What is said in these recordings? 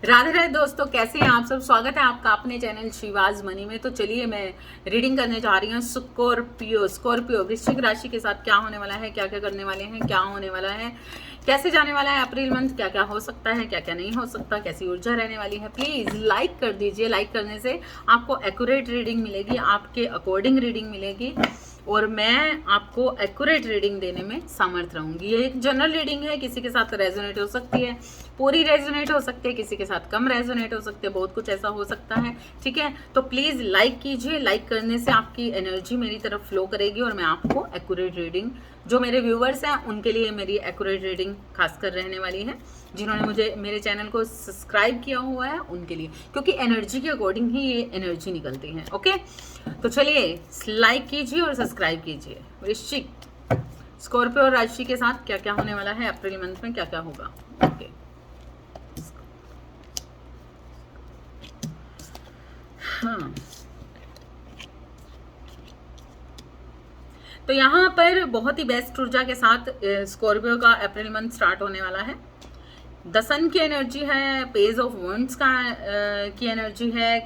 राधे राधे दोस्तों, कैसे हैं आप सब। स्वागत है आपका अपने चैनल शिवाज मनी में। तो चलिए मैं रीडिंग करने जा रही हूँ स्कॉर्पियो वृश्चिक राशि के साथ क्या होने वाला है, क्या क्या करने वाले हैं, क्या होने वाला है, कैसे जाने वाला है अप्रैल मंथ, क्या क्या हो सकता है, क्या क्या नहीं हो सकता, कैसी ऊर्जा रहने वाली है। प्लीज लाइक कर दीजिए। लाइक करने से आपको एक्यूरेट रीडिंग मिलेगी, आपके अकॉर्डिंग रीडिंग मिलेगी और मैं आपको एक्यूरेट रीडिंग देने में समर्थ रहूंगी। ये एक जनरल रीडिंग है, किसी के साथ रेजोनेट हो सकती है, पूरी रेजोनेट हो सकती है, किसी के साथ कम रेजोनेट हो सकती है, बहुत कुछ ऐसा हो सकता है। ठीक है, तो प्लीज लाइक कीजिए। लाइक करने से आपकी एनर्जी मेरी तरफ फ्लो करेगी और मैं आपको एक्यूरेट रीडिंग, जो मेरे व्यूवर्स हैं उनके लिए मेरी एक्यूरेट रीडिंग खासकर रहने वाली है, जिन्होंने मुझे मेरे चैनल को सब्सक्राइब किया हुआ है उनके लिए, क्योंकि एनर्जी के अकॉर्डिंग ही ये एनर्जी निकलती है। ओके, तो चलिए लाइक कीजिए और सब्सक्राइब कीजिए। वृश्चिक स्कॉर्पियो राशि के साथ क्या क्या होने वाला है अप्रैल मंथ में, क्या क्या होगा। ओके, हाँ, तो यहाँ पर बहुत ही बेस्ट ऊर्जा के साथ स्कॉर्पियो का अप्रैल मंथ स्टार्ट होने वाला है। द सन की एनर्जी है, पेज ऑफ वंड्स का की एनर्जी है,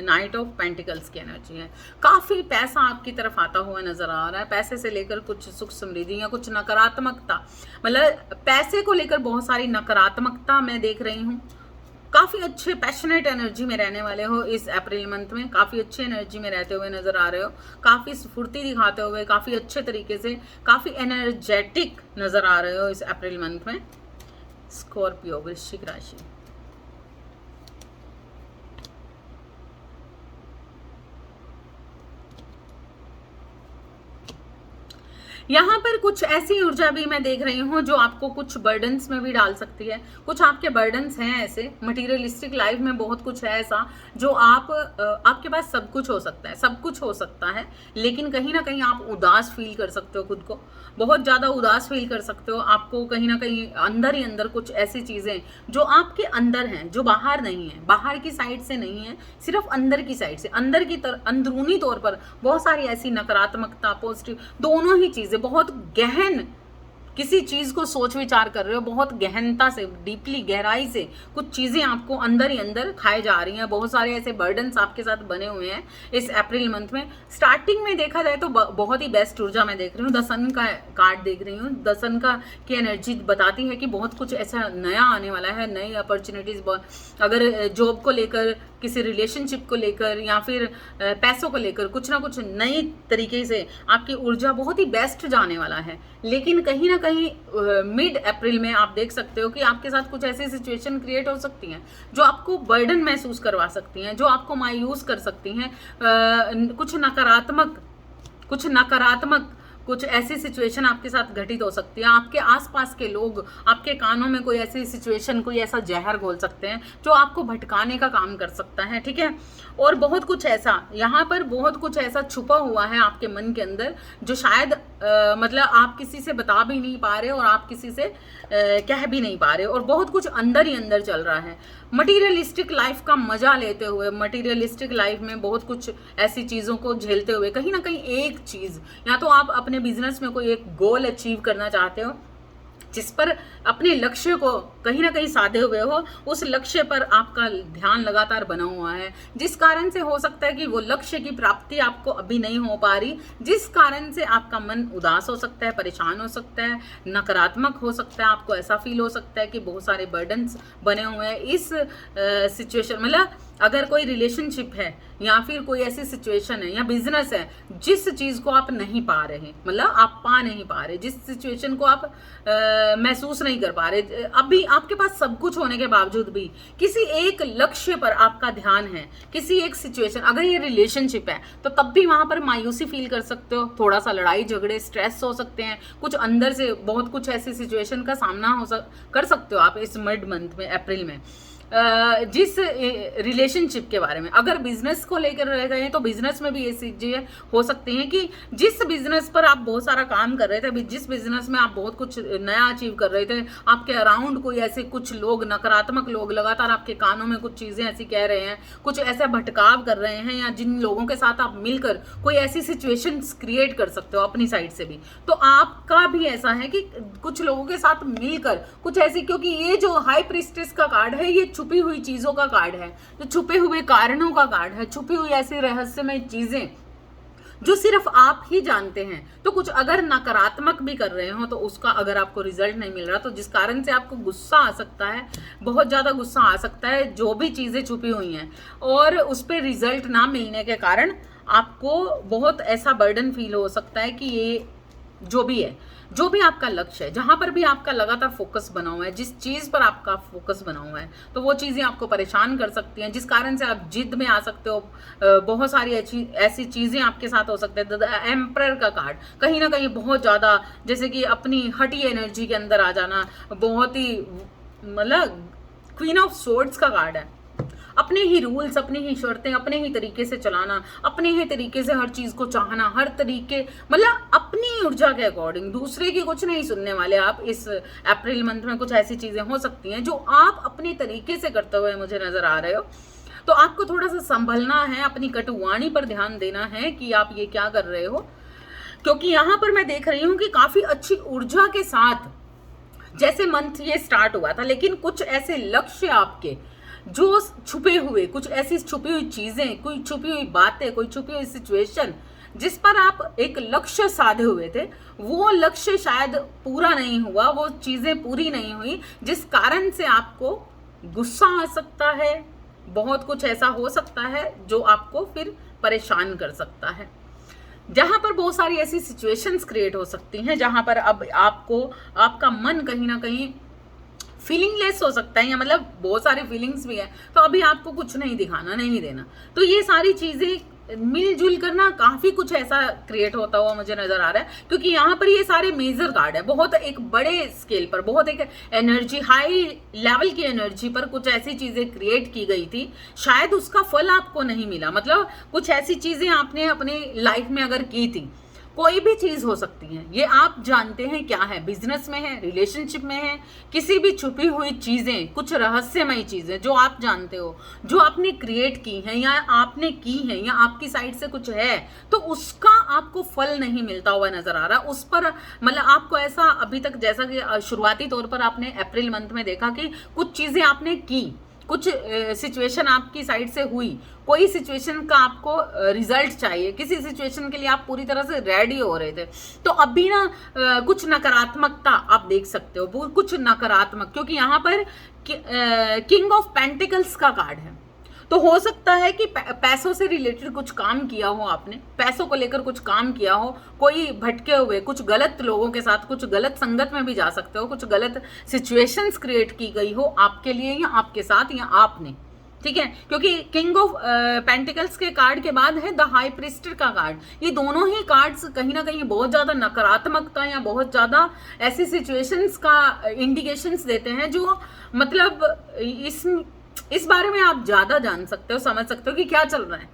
नाइट ऑफ पेंटिकल्स की एनर्जी है। काफ़ी पैसा आपकी तरफ आता हुआ नजर आ रहा है। पैसे से लेकर कुछ सुख समृद्धि या कुछ नकारात्मकता, मतलब पैसे को लेकर बहुत सारी नकारात्मकता मैं देख रही हूँ। काफ़ी अच्छे पैशनेट एनर्जी में रहने वाले हो इस अप्रैल मंथ में, काफ़ी अच्छी एनर्जी में रहते हुए नजर आ रहे हो, काफ़ी स्फूर्ति दिखाते हुए, काफ़ी अच्छे तरीके से, काफ़ी एनर्जेटिक नजर आ रहे हो इस अप्रैल मंथ में। स्कॉर्पियो वृश्चिक राशि, यहाँ पर कुछ ऐसी ऊर्जा भी मैं देख रही हूँ जो आपको कुछ बर्डन्स में भी डाल सकती है। कुछ आपके बर्डन्स हैं ऐसे, मटेरियलिस्टिक लाइफ में बहुत कुछ है ऐसा जो आपके पास सब कुछ हो सकता है, सब कुछ हो सकता है, लेकिन कहीं ना कहीं आप उदास फील कर सकते हो, खुद को बहुत ज़्यादा उदास फील कर सकते हो। आपको कहीं ना कहीं अंदर ही अंदर कुछ ऐसी चीज़ें जो आपके अंदर हैं, जो बाहर नहीं है, बाहर की साइड से नहीं है, सिर्फ अंदर की साइड से, अंदर की अंदरूनी तौर पर बहुत सारी ऐसी नकारात्मकता, पॉजिटिव, दोनों ही चीज़ें, बहुत गहन किसी चीज को सोच विचार कर रहे हो, बहुत गहनता से, डीपली गहराई से कुछ चीजें आपको अंदर ही अंदर खाए जा रही हैं। बहुत सारे ऐसे बर्डन्स आपके साथ बने हुए हैं इस अप्रैल मंथ में। स्टार्टिंग में देखा जाए तो बहुत ही बेस्ट ऊर्जा मैं देख रही हूँ। द सन का कार्ड देख रही हूँ। द सन का की एनर्जी बताती है कि बहुत कुछ ऐसा नया आने वाला है, नई अपॉर्चुनिटीज। अगर जॉब को लेकर, किसी रिलेशनशिप को लेकर या फिर पैसों को लेकर कुछ ना कुछ नई तरीके से आपकी ऊर्जा बहुत ही बेस्ट जाने वाला है। लेकिन कहीं ना कहीं मिड अप्रैल में आप देख सकते हो कि आपके साथ कुछ ऐसी सिचुएशन क्रिएट हो सकती हैं जो आपको बर्डन महसूस करवा सकती हैं, जो आपको मायूस कर सकती हैं। कुछ ऐसी सिचुएशन आपके साथ घटित हो सकती है। आपके आसपास के लोग आपके कानों में कोई ऐसी सिचुएशन, कोई ऐसा जहर घोल सकते हैं जो आपको भटकाने का काम कर सकता है। ठीक है, और बहुत कुछ ऐसा, यहाँ पर बहुत कुछ ऐसा छुपा हुआ है आपके मन के अंदर जो शायद मतलब आप किसी से बता भी नहीं पा रहे और आप किसी से कह भी नहीं पा रहे, और बहुत कुछ अंदर ही अंदर चल रहा है। मटीरियलिस्टिक लाइफ का मजा लेते हुए, मटीरियलिस्टिक लाइफ में बहुत कुछ ऐसी चीज़ों को झेलते हुए, कहीं ना कहीं एक चीज़, या तो आप अपने बिजनेस में कोई एक गोल अचीव करना चाहते हो जिस पर अपने लक्ष्य को कहीं ना कहीं साधे हुए हो, उस लक्ष्य पर आपका ध्यान लगातार बना हुआ है, जिस कारण से हो सकता है कि वो लक्ष्य की प्राप्ति आपको अभी नहीं हो पा रही, जिस कारण से आपका मन उदास हो सकता है, परेशान हो सकता है, नकारात्मक हो सकता है। आपको ऐसा फील हो सकता है कि बहुत सारे बर्डन्स बने हुए हैं इस सिचुएशन। मतलब अगर कोई रिलेशनशिप है या फिर कोई ऐसी सिचुएशन है या बिजनेस है जिस चीज को आप नहीं पा रहे, मतलब आप पा नहीं पा रहे, जिस सिचुएशन को आप महसूस नहीं कर पा रहे, अभी आपके पास सब कुछ होने के बावजूद भी किसी एक लक्ष्य पर आपका ध्यान है, किसी एक सिचुएशन, अगर ये रिलेशनशिप है तो तब भी वहां पर मायूसी फील कर सकते हो, थोड़ा सा लड़ाई झगड़े, स्ट्रेस हो सकते हैं, कुछ अंदर से बहुत कुछ ऐसी सिचुएशन का सामना कर सकते हो आप इस मिड मंथ में, अप्रैल में। जिस रिलेशनशिप के बारे में, अगर बिजनेस को लेकर रह गए हैं तो बिजनेस में भी ये चीजें हो सकती हैं कि जिस बिजनेस पर आप बहुत सारा काम कर रहे थे, जिस बिजनेस में आप बहुत कुछ नया अचीव कर रहे थे, आपके अराउंड कोई ऐसे कुछ लोग, नकारात्मक लोग लगातार आपके कानों में कुछ चीजें ऐसी कह रहे हैं, कुछ ऐसा भटकाव कर रहे हैं, या जिन लोगों के साथ आप मिलकर कोई ऐसी सिचुएशन क्रिएट कर सकते हो अपनी साइड से भी, तो आपका भी ऐसा है कि कुछ लोगों के साथ मिलकर कुछ ऐसी, क्योंकि ये जो हाई प्रीस्टेस का कार्ड है ये छुपी हुई चीजों का कार्ड है, जो छुपे हुए कारणों का कार्ड है, छुपी हुई ऐसी रहस्यमय चीजें जो सिर्फ आप ही जानते हैं। तो कुछ अगर नकारात्मक भी कर रहे हो तो उसका अगर आपको रिजल्ट नहीं मिल रहा, तो जिस कारण से आपको गुस्सा आ सकता है, बहुत ज्यादा गुस्सा आ सकता है, जो भी चीजें छुपी हुई हैं, और उस पर रिजल्ट ना मिलने के कारण आपको बहुत ऐसा बर्डन फील हो सकता है कि ये जो भी है, जो भी आपका लक्ष्य है, जहां पर भी आपका लगातार फोकस बना हुआ है, जिस चीज पर आपका फोकस बना हुआ है, तो वो चीजें आपको परेशान कर सकती हैं, जिस कारण से आप जिद में आ सकते हो। बहुत सारी ऐसी चीजें आपके साथ हो सकते हैं। द एम्परर का कार्ड कहीं ना कहीं बहुत ज्यादा, जैसे कि अपनी हटी एनर्जी के अंदर आ जाना, बहुत ही मतलब क्वीन ऑफ सोर्ड्स का कार्ड है। अपने ही रूल्स, अपनी ही शर्तें, अपने ही तरीके से चलाना, अपने ही तरीके से हर चीज को चाहना, हर तरीके मतलब अपनी ऊर्जा के अकॉर्डिंग, दूसरे की कुछ नहीं सुनने वाले आप। इस अप्रैल मंथ में कुछ ऐसी चीजें हो सकती हैं जो आप अपने तरीके से करते हुए मुझे नजर आ रहे हो। तो आपको थोड़ा सा संभलना है, अपनी कटुवाणी पर ध्यान देना है कि आप ये क्या कर रहे हो, क्योंकि यहां पर मैं देख रही हूं कि काफी अच्छी ऊर्जा के साथ जैसे मंथ ये स्टार्ट हुआ था, लेकिन कुछ ऐसे लक्ष्य आपके जो छुपे हुए, कुछ ऐसी छुपी हुई चीजें, कोई छुपी हुई बातें, कोई छुपी हुई सिचुएशन जिस पर आप एक लक्ष्य साधे हुए थे, वो लक्ष्य शायद पूरा नहीं हुआ, वो चीजें पूरी नहीं हुई, जिस कारण से आपको गुस्सा आ सकता है। बहुत कुछ ऐसा हो सकता है जो आपको फिर परेशान कर सकता है, जहां पर बहुत सारी ऐसी सिचुएशंस क्रिएट हो सकती हैं जहां पर अब आपको आपका मन कहीं ना कहीं फीलिंगलेस हो सकता है, या मतलब बहुत सारी फीलिंग्स भी है, तो अभी आपको कुछ नहीं दिखाना, नहीं देना। तो ये सारी चीजें मिलजुल करना काफी कुछ ऐसा क्रिएट होता हुआ मुझे नजर आ रहा है, क्योंकि यहाँ पर ये सारे मेजर कार्ड है, बहुत एक बड़े स्केल पर, बहुत एक एनर्जी, हाई लेवल की एनर्जी पर कुछ ऐसी चीजें क्रिएट की गई थी, शायद उसका फल आपको नहीं मिला। मतलब कुछ ऐसी चीजें आपने अपनी लाइफ में अगर की थी, कोई भी चीज हो सकती है, ये आप जानते हैं क्या है, बिजनेस में है, रिलेशनशिप में है, किसी भी छुपी हुई चीजें, कुछ रहस्यमय चीजें जो आप जानते हो, जो आपने क्रिएट की हैं या आपने की हैं या आपकी साइड से कुछ है, तो उसका आपको फल नहीं मिलता हुआ नजर आ रहा। उस पर मतलब आपको ऐसा अभी तक, जैसा कि शुरुआती तौर पर आपने अप्रैल मंथ में देखा कि कुछ चीजें आपने की, कुछ सिचुएशन आपकी साइड से हुई, कोई सिचुएशन का आपको रिजल्ट चाहिए, किसी सिचुएशन के लिए आप पूरी तरह से रेडी हो रहे थे, तो अभी ना कुछ नकारात्मकता आप देख सकते हो, वो कुछ नकारात्मक, क्योंकि यहाँ पर किंग ऑफ पेंटिकल्स का कार्ड है। तो हो सकता है कि पैसों से रिलेटेड कुछ काम किया हो आपने, पैसों को लेकर कुछ काम किया हो, कोई भटके हुए, कुछ गलत लोगों के साथ, कुछ गलत संगत में भी जा सकते हो, कुछ गलत सिचुएशंस क्रिएट की गई हो आपके लिए या आपके साथ या आपने, ठीक है। क्योंकि किंग ऑफ पेंटिकल्स के कार्ड के बाद है द हाई प्रीस्टर का कार्ड। ये दोनों ही कार्ड्स कहीं ना कहीं बहुत ज्यादा नकारात्मकता या बहुत ज्यादा ऐसी सिचुएशंस का इंडिकेशंस देते हैं, जो मतलब इस बारे में आप ज्यादा जान सकते हो, समझ सकते हो कि क्या चल रहा है,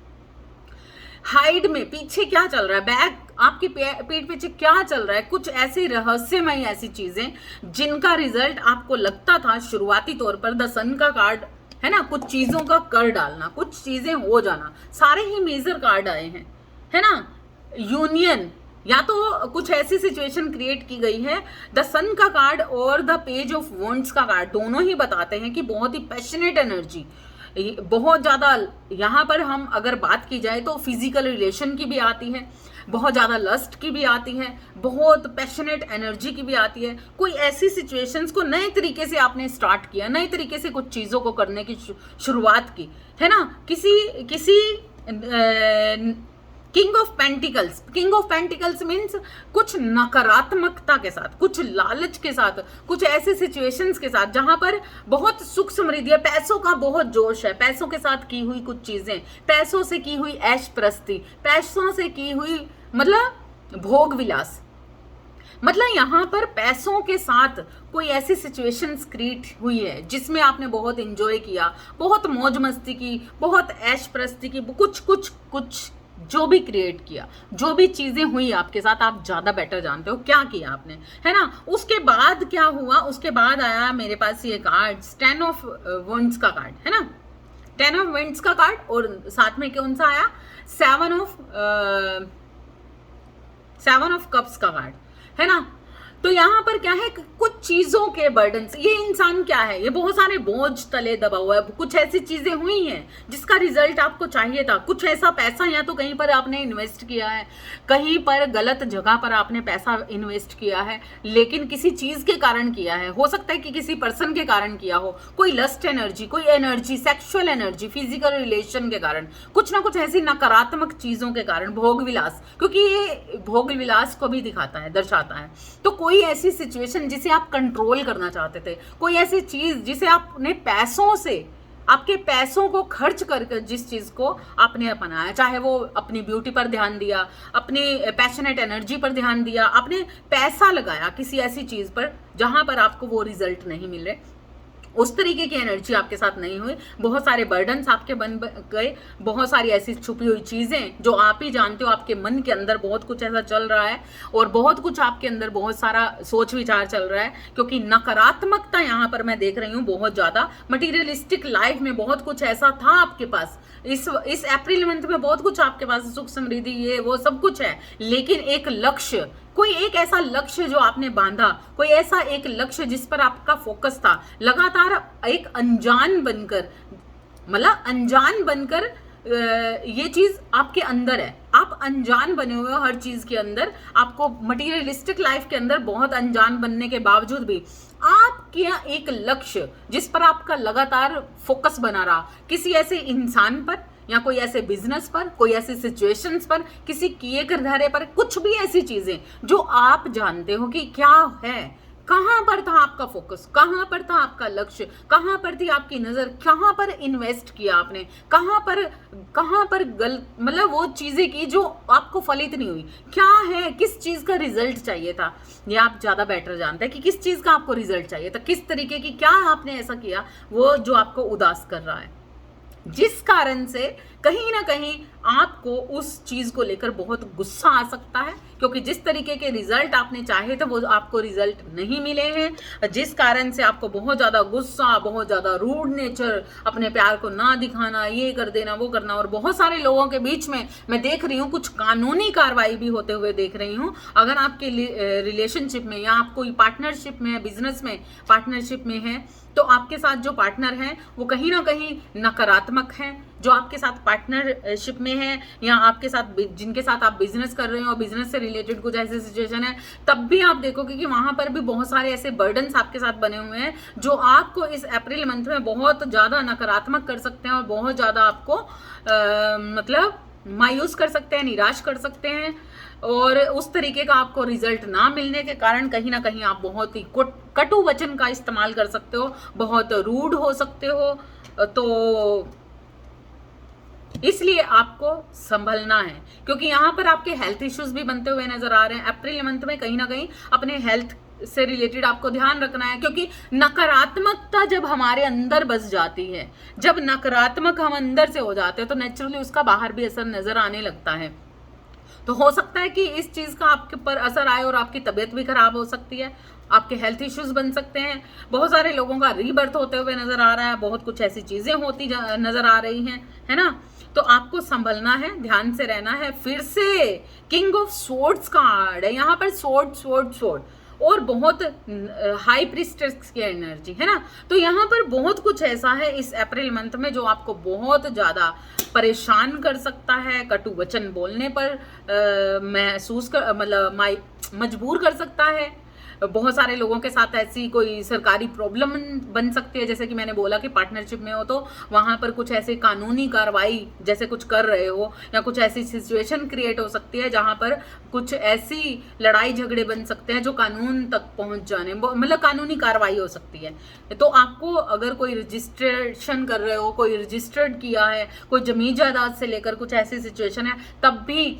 हाइड में पीछे क्या चल रहा है, बैक आपकी पीठ पीछे क्या चल रहा है, कुछ ऐसी रहस्यमय ऐसी चीजें जिनका रिजल्ट आपको लगता था शुरुआती तौर पर। द सन का कार्ड है ना, कुछ चीजों का कर डालना, कुछ चीजें हो जाना, सारे ही मेजर कार्ड आए हैं, है ना। यूनियन, या तो कुछ ऐसी सिचुएशन क्रिएट की गई है। द सन का कार्ड और द पेज ऑफ वॉन्ड्स का कार्ड दोनों ही बताते हैं कि बहुत ही पैशनेट एनर्जी, बहुत ज्यादा, यहाँ पर हम अगर बात की जाए तो फिजिकल रिलेशन की भी आती है, बहुत ज्यादा लस्ट की भी आती है, बहुत पैशनेट एनर्जी की भी आती है। कोई ऐसी सिचुएशंस को नए तरीके से आपने स्टार्ट किया, नए तरीके से कुछ चीजों को करने की शुरुआत की, है ना। किसी king of pentacles, king of pentacles means कुछ नकारात्मकता के साथ, कुछ लालच के साथ, कुछ ऐसे सिचुएशंस के साथ जहां पर बहुत सुख समृद्धि है, पैसों का बहुत जोश है, पैसों के साथ की हुई कुछ चीजें, पैसों से की हुई ऐश प्रस्ती, पैसों से की हुई मतलब भोग विलास, मतलब यहाँ पर पैसों के साथ कोई ऐसी सिचुएशंस क्रिएट हुई है जिसमें आपने बहुत एंजॉय किया, बहुत मौज मस्ती की, बहुत ऐश प्रस्ती की, कुछ जो भी क्रिएट किया, जो भी चीजें हुई आपके साथ, आप ज्यादा बेटर जानते हो क्या किया आपने, है ना। उसके बाद क्या हुआ, उसके बाद आया मेरे पास ये कार्ड, 10 ऑफ वंड्स का कार्ड, है ना, 10 ऑफ वंड्स का कार्ड, और साथ में कौन सा आया, 7 ऑफ कप्स का कार्ड, है ना। तो यहाँ पर क्या है, कुछ चीजों के बर्डन, ये इंसान क्या है, ये बहुत सारे बोझ तले दबा हुआ है। कुछ ऐसी चीजें हुई हैं जिसका रिजल्ट आपको चाहिए था, कुछ ऐसा पैसा या तो कहीं पर आपने इन्वेस्ट किया है, कहीं पर गलत जगह पर आपने पैसा इन्वेस्ट किया है, लेकिन किसी चीज के कारण किया है, हो सकता है कि किसी पर्सन के कारण किया हो, कोई लस्ट एनर्जी, कोई energy, sexual energy, physical relation के कारण, कुछ ना कुछ ऐसी नकारात्मक चीजों के कारण, भोग विलास, क्योंकि ये भोग विलास को भी दिखाता है, दर्शाता है। तो कोई ऐसी सिचुएशन जिसे आप कंट्रोल करना चाहते थे, कोई ऐसी चीज जिसे आपने पैसों से, आपके पैसों को खर्च करके जिस चीज को आपने अपनाया, चाहे वो अपनी ब्यूटी पर ध्यान दिया, अपनी पैशनेट एनर्जी पर ध्यान दिया, आपने पैसा लगाया किसी ऐसी चीज पर जहां पर आपको वो रिजल्ट नहीं मिल रहे, उस तरीके की एनर्जी आपके साथ नहीं हुई, बहुत सारे बर्डन्स आपके बन गए, बहुत सारी ऐसी छुपी हुई चीजें जो आप ही जानते हो, आपके मन के अंदर बहुत कुछ ऐसा चल रहा है और बहुत कुछ आपके अंदर बहुत सारा सोच विचार चल रहा है, क्योंकि नकारात्मकता यहाँ पर मैं देख रही हूँ बहुत ज्यादा। मटीरियलिस्टिक लाइफ में बहुत कुछ ऐसा था आपके पास, इस अप्रैल मंथ में बहुत कुछ आपके पास, सुख समृद्धि ये वो सब कुछ है, लेकिन एक लक्ष्य, कोई एक ऐसा लक्ष्य जो आपने बांधा, कोई ऐसा एक लक्ष्य जिस पर आपका फोकस था, लगातार एक अनजान बनकर, मतलब अनजान बनकर ये चीज आपके अंदर है, आप अनजान बने हुए हो हर चीज के अंदर, आपको मटीरियलिस्टिक लाइफ के अंदर बहुत अनजान बनने के बावजूद भी आपके एक लक्ष्य जिस पर आपका लगातार फोकस बना रहा, किसी ऐसे इंसान पर या कोई ऐसे बिजनेस पर, कोई ऐसी सिचुएशंस पर, किसी किए करधारे पर, कुछ भी ऐसी चीजें जो आप जानते हो कि क्या है, कहां पर था आपका फोकस, कहां पर था आपका लक्ष्य, कहां पर थी आपकी नजर, कहां पर इन्वेस्ट किया आपने, कहां पर मतलब वो चीजें की जो आपको फलित नहीं हुई, क्या है, किस चीज का रिजल्ट चाहिए था, ये आप ज्यादा बेटर जानते हैं कि किस चीज का आपको रिजल्ट चाहिए था, किस तरीके की, क्या आपने ऐसा किया वो जो आपको उदास कर रहा है, जिस कारण से कहीं ना कहीं आपको उस चीज को लेकर बहुत गुस्सा आ सकता है, क्योंकि जिस तरीके के रिजल्ट आपने चाहे थे वो आपको रिजल्ट नहीं मिले हैं, जिस कारण से आपको बहुत ज्यादा गुस्सा, बहुत ज्यादा रूड नेचर, अपने प्यार को ना दिखाना, ये कर देना, वो करना, और बहुत सारे लोगों के बीच में मैं देख रही हूँ कुछ कानूनी कार्रवाई भी होते हुए देख रही हूँ। अगर आपके रिलेशनशिप में या आप कोई पार्टनरशिप में, बिजनेस में पार्टनरशिप में है, तो आपके साथ जो पार्टनर हैं वो कहीं ना कहीं नकारात्मक हैं, जो आपके साथ पार्टनरशिप में है या आपके साथ जिनके साथ आप बिजनेस कर रहे हो और बिजनेस से रिलेटेड कुछ ऐसी सिचुएशन है, तब भी आप देखोगे कि वहां पर भी बहुत सारे ऐसे बर्डन्स आपके साथ बने हुए हैं जो आपको इस अप्रैल मंथ में बहुत ज्यादा नकारात्मक कर सकते हैं और बहुत ज्यादा आपको मतलब मायूस कर सकते हैं, निराश कर सकते हैं, और उस तरीके का आपको रिजल्ट ना मिलने के कारण कहीं ना कहीं आप बहुत ही कटु वचन का इस्तेमाल कर सकते हो, बहुत रूड हो सकते हो। तो इसलिए आपको संभलना है, क्योंकि यहाँ पर आपके हेल्थ इश्यूज भी बनते हुए नजर आ रहे हैं। अप्रैल मंथ में कहीं ना कहीं अपने हेल्थ से रिलेटेड आपको ध्यान रखना है, क्योंकि नकारात्मकता जब हमारे अंदर बस जाती है, जब नकारात्मक हम अंदर से हो जाते हैं, तो नेचुरली उसका बाहर भी असर नजर आने लगता है। तो हो सकता है कि इस चीज का आपके ऊपर असर आए और आपकी तबीयत भी खराब हो सकती है, आपके हेल्थ इश्यूज बन सकते हैं, बहुत सारे लोगों का रीबर्थ होते हुए नजर आ रहा है, बहुत कुछ ऐसी चीजें होती नजर आ रही हैं, है ना। तो आपको संभलना है, ध्यान से रहना है। फिर से किंग ऑफ स्वॉर्ड्स कार्ड है यहाँ पर, स्वॉर्ड स्वॉर्ड स्वॉर्ड, और बहुत हाई प्रीस्टेस की एनर्जी है ना। तो यहाँ पर बहुत कुछ ऐसा है इस अप्रैल मंथ में जो आपको बहुत ज्यादा परेशान कर सकता है, कटु वचन बोलने पर महसूस कर, मतलब मजबूर कर सकता है। बहुत सारे लोगों के साथ ऐसी कोई सरकारी प्रॉब्लम बन सकती है, जैसे कि मैंने बोला कि पार्टनरशिप में हो तो वहां पर कुछ ऐसे कानूनी कार्रवाई जैसे कुछ कर रहे हो, या कुछ ऐसी सिचुएशन क्रिएट हो सकती है जहां पर कुछ ऐसी लड़ाई झगड़े बन सकते हैं जो कानून तक पहुंच जाने, मतलब कानूनी कार्रवाई हो सकती है। तो आपको अगर कोई रजिस्ट्रेशन कर रहे हो, कोई रजिस्टर्ड किया है, कोई जमीन जायदाद से लेकर कुछ ऐसी सिचुएशन है, तब भी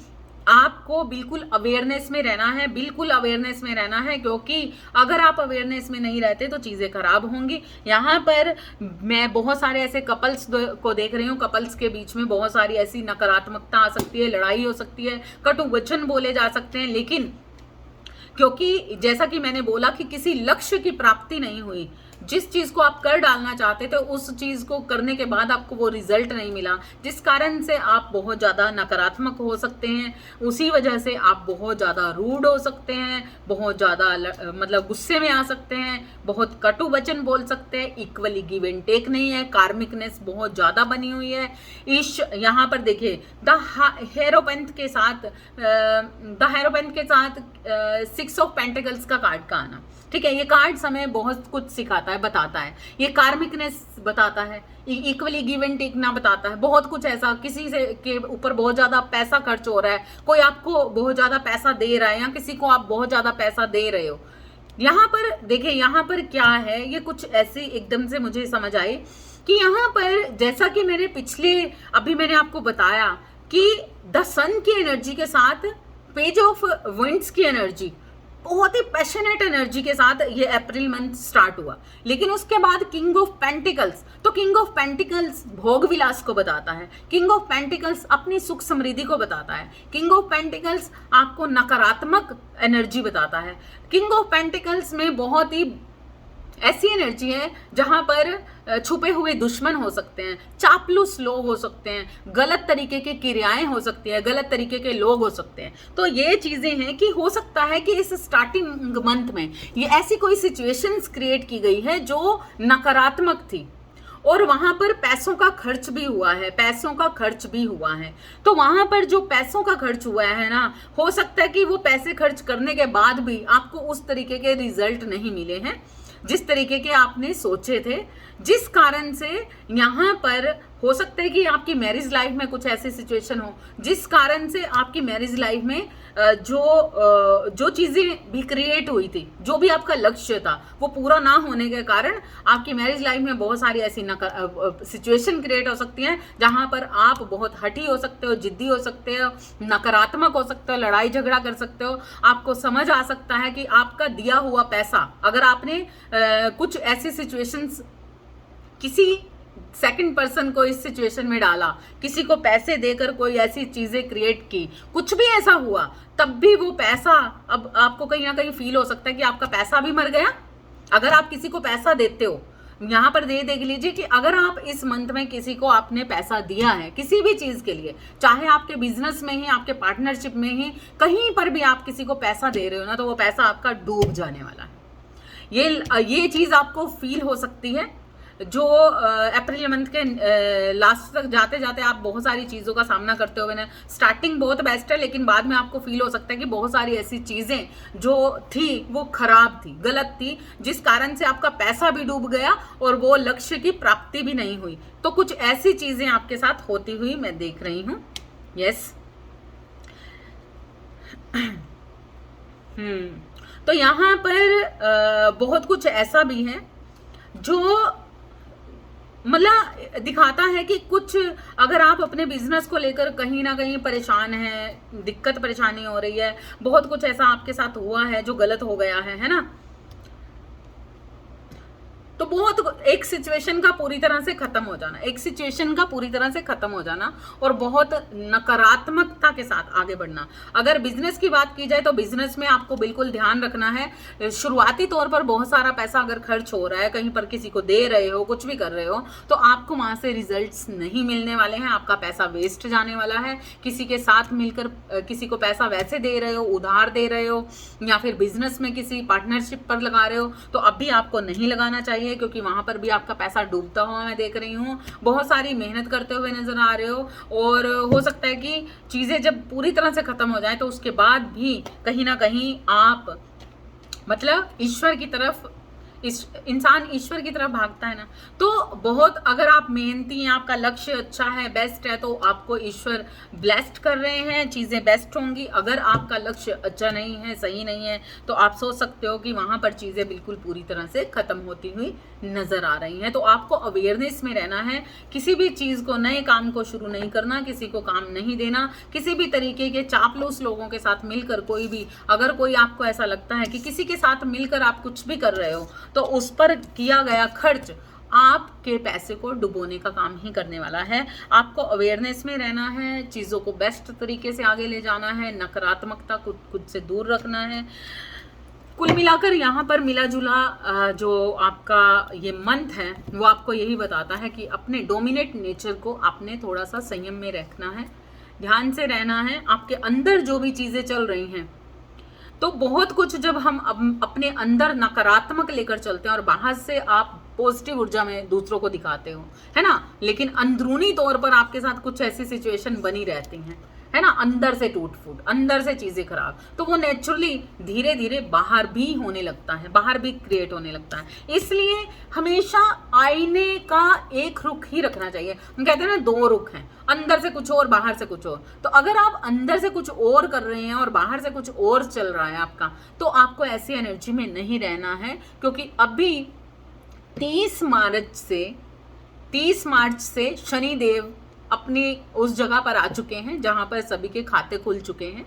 आपको बिल्कुल अवेयरनेस में रहना है, बिल्कुल अवेयरनेस में रहना है, क्योंकि अगर आप अवेयरनेस में नहीं रहते तो चीजें खराब होंगी। यहाँ पर मैं बहुत सारे ऐसे कपल्स को देख रही हूँ, कपल्स के बीच में बहुत सारी ऐसी नकारात्मकता आ सकती है, लड़ाई हो सकती है, कटु वचन बोले जा सकते हैं, लेकिन क्योंकि जैसा कि मैंने बोला कि किसी लक्ष्य की प्राप्ति नहीं हुई, जिस चीज़ को आप कर डालना चाहते थे उस चीज़ को करने के बाद आपको वो रिजल्ट नहीं मिला, जिस कारण से आप बहुत ज़्यादा नकारात्मक हो सकते हैं। उसी वजह से आप बहुत ज़्यादा रूड हो सकते हैं, बहुत ज़्यादा मतलब गुस्से में आ सकते हैं, बहुत कटु वचन बोल सकते हैं, इक्वली गिव एंड टेक नहीं है, कार्मिकनेस बहुत ज़्यादा बनी हुई है। यहाँ पर देखिए द हेरोपेंथ के साथ 6 ऑफ पेंटिकल्स का कार्ड का आना, ठीक है। ये कार्ड हमें बहुत कुछ सिखाता है, बताता है, ये कार्मिकनेस बताता है, इक्वली गिव एंड टेक ना बताता है, बहुत कुछ ऐसा किसी से के ऊपर बहुत ज्यादा पैसा खर्च हो रहा है, कोई आपको बहुत ज्यादा पैसा दे रहा है या किसी को आप बहुत ज्यादा पैसा दे रहे हो। यहाँ पर देखिए, यहाँ पर क्या है, ये कुछ ऐसी एकदम से मुझे समझ आई कि यहाँ पर जैसा कि मैंने अभी मैंने आपको बताया कि द सन की एनर्जी के साथ पेज ऑफ विंड्स की एनर्जी, बहुत ही पैशनेट एनर्जी के साथ ये अप्रैल मंथ स्टार्ट हुआ। लेकिन उसके बाद किंग ऑफ पेंटिकल्स, तो किंग ऑफ पेंटिकल्स भोग विलास को बताता है, किंग ऑफ पेंटिकल्स अपनी सुख समृद्धि को बताता है, किंग ऑफ पेंटिकल्स आपको नकारात्मक एनर्जी बताता है। किंग ऑफ पेंटिकल्स में बहुत ही ऐसी एनर्जी है जहां पर छुपे हुए दुश्मन हो सकते हैं, चापलूस लोग हो सकते हैं, गलत तरीके की क्रियाएं हो सकती है, गलत तरीके के लोग हो सकते हैं। तो ये चीजें हैं कि हो सकता है कि इस स्टार्टिंग मंथ में ये ऐसी कोई सिचुएशंस क्रिएट की गई है जो नकारात्मक थी और वहां पर पैसों का खर्च भी हुआ है, पैसों का खर्च भी हुआ है। तो वहां पर जो पैसों का खर्च हुआ है ना, हो सकता है कि वो पैसे खर्च करने के बाद भी आपको उस तरीके के रिजल्ट नहीं मिले हैं जिस तरीके के आपने सोचे थे, जिस कारण से यहाँ पर हो सकता है कि आपकी मैरिज लाइफ में कुछ ऐसी सिचुएशन हो जिस कारण से आपकी मैरिज लाइफ में जो चीजें भी क्रिएट हुई थी, जो भी आपका लक्ष्य था वो पूरा ना होने के कारण आपकी मैरिज लाइफ में बहुत सारी ऐसी सिचुएशन क्रिएट हो सकती हैं जहां पर आप बहुत हठी हो सकते हो, जिद्दी हो सकते हो, नकारात्मक हो सकते हो, लड़ाई झगड़ा कर सकते हो। आपको समझ आ सकता है कि आपका दिया हुआ पैसा, अगर आपने कुछ ऐसी सिचुएशंस किसी सेकंड पर्सन को इस सिचुएशन में डाला, किसी को पैसे देकर कोई ऐसी चीजें क्रिएट की, कुछ भी ऐसा हुआ, तब भी वो पैसा, अब आपको कहीं ना कहीं फील हो सकता है कि आपका पैसा भी मर गया। अगर आप किसी को पैसा देते हो, यहाँ पर देख लीजिए कि अगर आप इस मंथ में किसी को आपने पैसा दिया है किसी भी चीज के लिए, चाहे आपके बिजनेस में ही, आपके पार्टनरशिप में ही, कहीं पर भी आप किसी को पैसा दे रहे हो ना, तो वो पैसा आपका डूब जाने वाला है। ये चीज आपको फील हो सकती है। जो अप्रैल मंथ के लास्ट तक जाते जाते आप बहुत सारी चीज़ों का सामना करते हुए ना, स्टार्टिंग बहुत बेस्ट है, लेकिन बाद में आपको फील हो सकता है कि बहुत सारी ऐसी चीज़ें जो थी वो खराब थी, गलत थी, जिस कारण से आपका पैसा भी डूब गया और वो लक्ष्य की प्राप्ति भी नहीं हुई। तो कुछ ऐसी चीज़ें आपके साथ होती हुई मैं देख रही हूँ। यस। तो यहाँ पर बहुत कुछ ऐसा भी है जो मतलब दिखाता है कि कुछ, अगर आप अपने बिजनेस को लेकर कहीं ना कहीं परेशान हैं, दिक्कत परेशानी हो रही है, बहुत कुछ ऐसा आपके साथ हुआ है जो गलत हो गया है ना, तो बहुत एक सिचुएशन का पूरी तरह से खत्म हो जाना, एक सिचुएशन का पूरी तरह से खत्म हो जाना और बहुत नकारात्मकता के साथ आगे बढ़ना। अगर बिजनेस की बात की जाए तो बिजनेस में आपको बिल्कुल ध्यान रखना है, शुरुआती तौर पर बहुत सारा पैसा अगर खर्च हो रहा है, कहीं पर किसी को दे रहे हो, कुछ भी कर रहे हो, तो आपको वहां से रिजल्ट्स नहीं मिलने वाले हैं, आपका पैसा वेस्ट जाने वाला है। किसी के साथ मिलकर किसी को पैसा वैसे दे रहे हो, उधार दे रहे हो, या फिर बिजनेस में किसी पार्टनरशिप पर लगा रहे हो, तो अभी आपको नहीं लगाना चाहिए, क्योंकि वहां पर भी आपका पैसा डूबता हुआ मैं देख रही हूँ। बहुत सारी मेहनत करते हुए नजर आ रहे हो और हो सकता है कि चीजें जब पूरी तरह से खत्म हो जाए तो उसके बाद भी कहीं ना कहीं आप मतलब ईश्वर की तरफ, इंसान ईश्वर की तरफ भागता है ना, तो बहुत, अगर आप मेहनती हैं, आपका लक्ष्य अच्छा है, बेस्ट है, तो आपको ईश्वर ब्लेस्ड कर रहे हैं, चीज़ें बेस्ट होंगी। अगर आपका लक्ष्य अच्छा नहीं है, सही नहीं है, तो आप सोच सकते हो कि वहाँ पर चीज़ें बिल्कुल पूरी तरह से ख़त्म होती हुई नज़र आ रही हैं। तो आपको अवेयरनेस में रहना है, किसी भी चीज़ को, नए काम को शुरू नहीं करना, किसी को काम नहीं देना, किसी भी तरीके के चापलूस लोगों के साथ मिलकर कोई भी, अगर कोई आपको ऐसा लगता है कि किसी के साथ मिलकर आप कुछ भी कर रहे हो, तो उस पर किया गया खर्च आपके पैसे को डुबोने का काम ही करने वाला है। आपको अवेयरनेस में रहना है, चीज़ों को बेस्ट तरीके से आगे ले जाना है, नकारात्मकता को खुद से दूर रखना है। कुल मिलाकर यहाँ पर मिला जुला जो आपका ये मंथ है वो आपको यही बताता है कि अपने डोमिनेट नेचर को आपने थोड़ा सा संयम में रखना है, ध्यान से रहना है। आपके अंदर जो भी चीज़ें चल रही हैं, तो बहुत कुछ जब हम अपने अंदर नकारात्मक लेकर चलते हैं और बाहर से आप पॉजिटिव ऊर्जा में दूसरों को दिखाते हो, है ना, लेकिन अंदरूनी तौर पर आपके साथ कुछ ऐसी सिचुएशन बनी रहती हैं, है ना, अंदर से टूट फूट, अंदर से चीज़ें खराब, तो वो नेचुरली धीरे धीरे बाहर भी होने लगता है, बाहर भी क्रिएट होने लगता है। इसलिए हमेशा आईने का एक रुख ही रखना चाहिए। हम कहते हैं ना, दो रुख हैं, अंदर से कुछ और, बाहर से कुछ और। तो अगर आप अंदर से कुछ और कर रहे हैं और बाहर से कुछ और चल रहा है आपका, तो आपको ऐसी एनर्जी में नहीं रहना है, क्योंकि अभी 30 मार्च से शनि देव अपनी उस जगह पर आ चुके हैं जहां पर सभी के खाते खुल चुके हैं,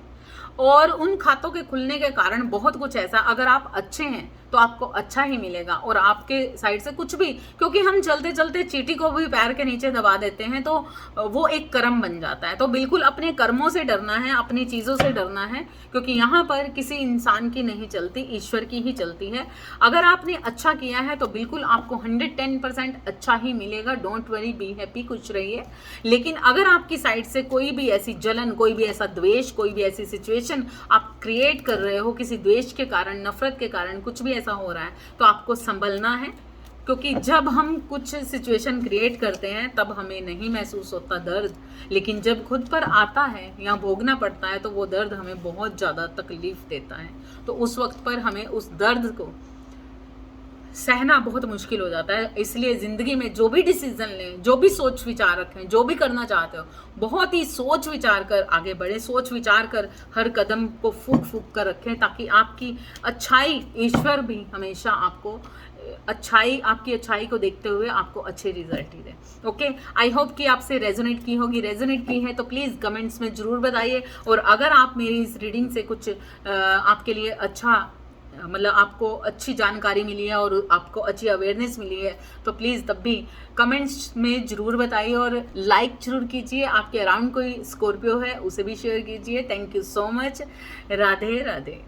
और उन खातों के खुलने के कारण बहुत कुछ ऐसा, अगर आप अच्छे हैं तो आपको अच्छा ही मिलेगा, और आपके साइड से कुछ भी, क्योंकि हम चलते चलते चींटी को भी पैर के नीचे दबा देते हैं, तो वो एक कर्म बन जाता है। तो बिल्कुल अपने कर्मों से डरना है, अपनी चीज़ों से डरना है, क्योंकि यहाँ पर किसी इंसान की नहीं चलती, ईश्वर की ही चलती है। अगर आपने अच्छा किया है तो बिल्कुल आपको 110% अच्छा ही मिलेगा। डोंट वरी, बी हैप्पी, खुश रहिए। लेकिन अगर आपकी साइड से कोई भी ऐसी जलन, कोई भी ऐसा द्वेष, कोई भी ऐसी सिचुएशन आप क्रिएट कर रहे हो, किसी द्वेष के कारण, नफरत के कारण कुछ भी ऐसा हो रहा है, तो आपको संभलना है। क्योंकि जब हम कुछ सिचुएशन क्रिएट करते हैं तब हमें नहीं महसूस होता दर्द, लेकिन जब खुद पर आता है या भोगना पड़ता है तो वो दर्द हमें बहुत ज़्यादा तकलीफ देता है। तो उस वक्त पर हमें उस दर्द को सहना बहुत मुश्किल हो जाता है। इसलिए ज़िंदगी में जो भी डिसीजन लें, जो भी सोच विचार रखें, जो भी करना चाहते हो, बहुत ही सोच विचार कर आगे बढ़े, सोच विचार कर हर कदम को फूक फूक कर रखें, ताकि आपकी अच्छाई, ईश्वर भी हमेशा आपको आपकी अच्छाई को देखते हुए आपको अच्छे result he they. Okay, I hope कि आपसे रेजोनेट की होगी। रेजोनेट की है तो प्लीज़ कमेंट्स में ज़रूर बताइए, और अगर आप मेरी इस रीडिंग से कुछ आपके लिए अच्छा, मतलब आपको अच्छी जानकारी मिली है और आपको अच्छी अवेयरनेस मिली है, तो प्लीज़ तब भी कमेंट्स में ज़रूर बताइए, और लाइक ज़रूर कीजिए। आपके अराउंड कोई स्कॉर्पियो है उसे भी शेयर कीजिए। Thank you so much. Radhe Radhe.